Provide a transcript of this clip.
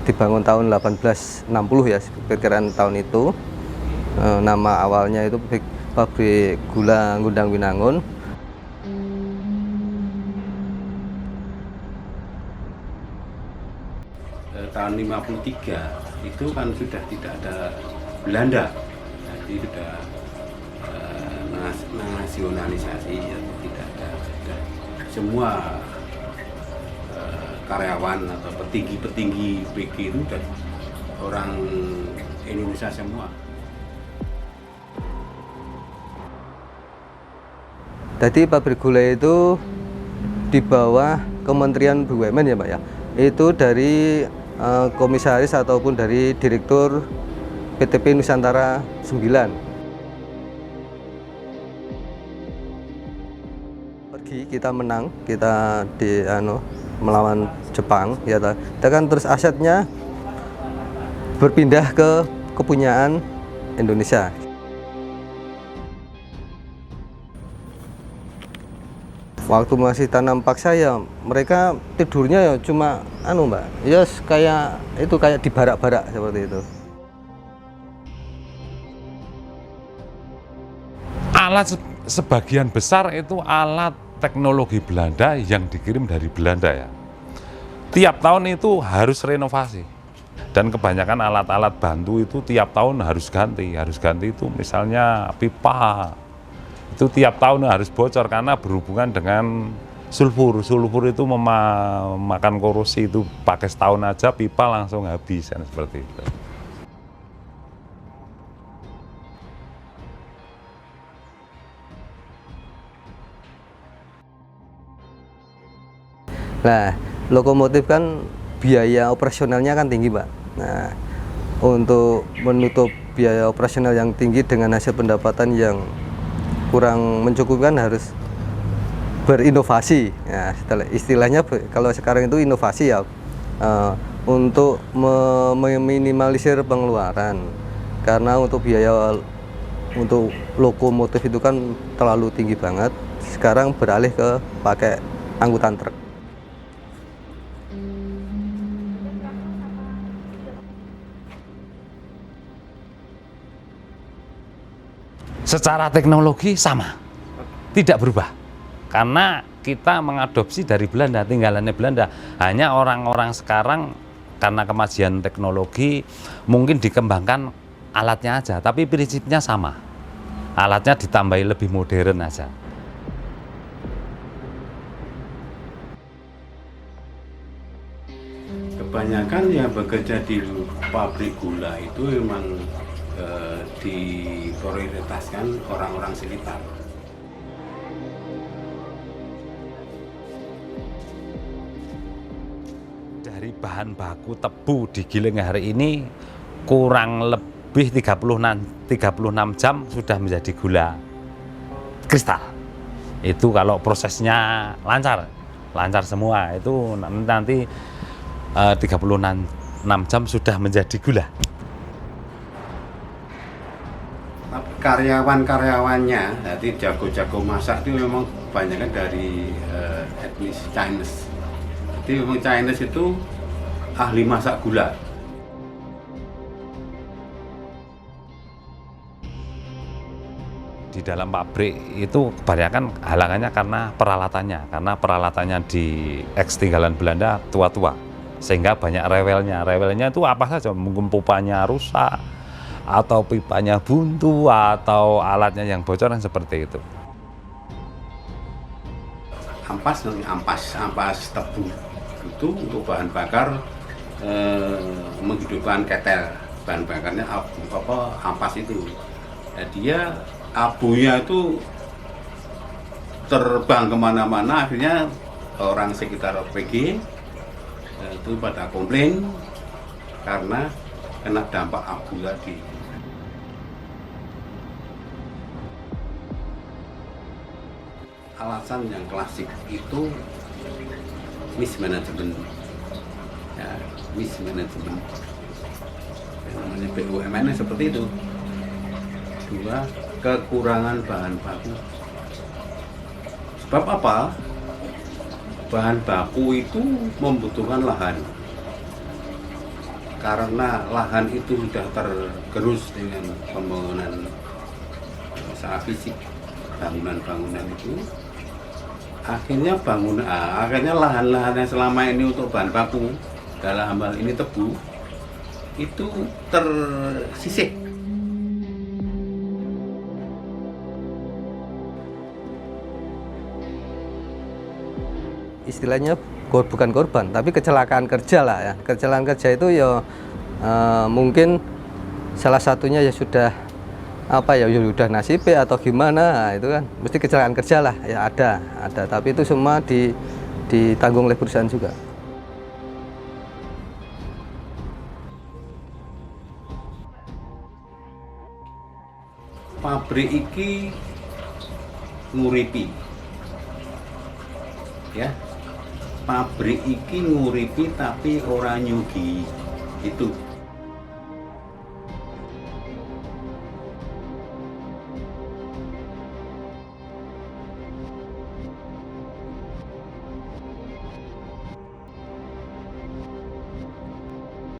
dibangun tahun 1860 ya, perkiraan tahun itu. Nama awalnya itu pabrik gula Gundang Winangun. Tahun 53 itu kan sudah tidak ada Belanda, jadi sudah nasionalisasi, ya, tidak ada, sudah semua karyawan atau petinggi-petinggi PG itu sudah orang Indonesia semua. Jadi pabrik gula itu di bawah Kementerian BUMN ya Pak ya. Itu dari komisaris ataupun dari direktur PTP Nusantara 9. Pergi kita menang, kita melawan Jepang ya. Kita kan terus asetnya berpindah ke kepunyaan Indonesia. Waktu masih tanam paksa ya mereka tidurnya ya cuma Mbak, ya kayak di barak-barak seperti itu. Alat sebagian besar itu alat teknologi Belanda yang dikirim dari Belanda ya. Tiap tahun itu harus renovasi. Dan kebanyakan alat-alat bantu itu tiap tahun harus ganti. Harus ganti itu misalnya pipa. Itu tiap tahun harus bocor karena berhubungan dengan sulfur. Sulfur itu memakan korosi, itu pakai setahun aja pipa langsung habis kan, seperti itu. Nah, lokomotif kan biaya operasionalnya kan tinggi, Pak. Nah, untuk menutup biaya operasional yang tinggi dengan hasil pendapatan yang kurang mencukupkan harus berinovasi. Ya, istilahnya kalau sekarang itu inovasi ya, untuk meminimalisir pengeluaran. Karena untuk biaya untuk lokomotif itu kan terlalu tinggi banget. Sekarang beralih ke pakai angkutan truk. Secara teknologi sama, tidak berubah. Karena kita mengadopsi dari Belanda, tinggalannya Belanda. Hanya orang-orang sekarang karena kemajuan teknologi mungkin dikembangkan alatnya aja, tapi prinsipnya sama. Alatnya ditambahi lebih modern aja. Kebanyakan yang bekerja di pabrik gula itu memang diprioritaskan orang-orang sekitar. Dari bahan baku tebu di Giling hari ini kurang lebih 36 jam sudah menjadi gula kristal. Itu kalau prosesnya lancar semua, itu nanti 36 jam sudah menjadi gula. Karyawan-karyawannya, jadi jago-jago masak itu memang kebanyakan dari etnis Chinese. Jadi memang Chinese itu ahli masak gula. Di dalam pabrik itu kebanyakan halangannya karena peralatannya di ex-tinggalan Belanda tua-tua, sehingga banyak rewelnya. Rewelnya itu apa saja, mungkin pupanya rusak, atau pipanya buntu, atau alatnya yang bocor, seperti itu. Ampas tebu itu untuk bahan bakar, menghidupkan ketel. Bahan bakarnya ampas itu. Nah, dia abunya itu terbang kemana-mana, akhirnya orang sekitar PG itu pada komplain karena kena dampak abu tadi. Alasan yang klasik itu mismanagement, ya, mismanagement. Yang namanya BUMN seperti itu. Dua, kekurangan bahan baku. Sebab apa? Bahan baku itu membutuhkan lahan. karena lahan itu sudah tergerus dengan pembangunan secara fisik, bangunan-bangunan itu, akhirnya lahan-lahan yang selama ini untuk bahan baku dalam hal ini tebu itu tersisih. Istilahnya bukan korban, tapi kecelakaan kerja lah ya. Kecelakaan kerja itu ya mungkin salah satunya ya sudah udah nasibnya atau gimana, itu kan mesti kecelakaan kerja lah ya, ada, tapi itu semua ditanggung oleh perusahaan juga. Pabrik iki nguripi, ya. Pabrik iki nguripi tapi ora nyugi, itu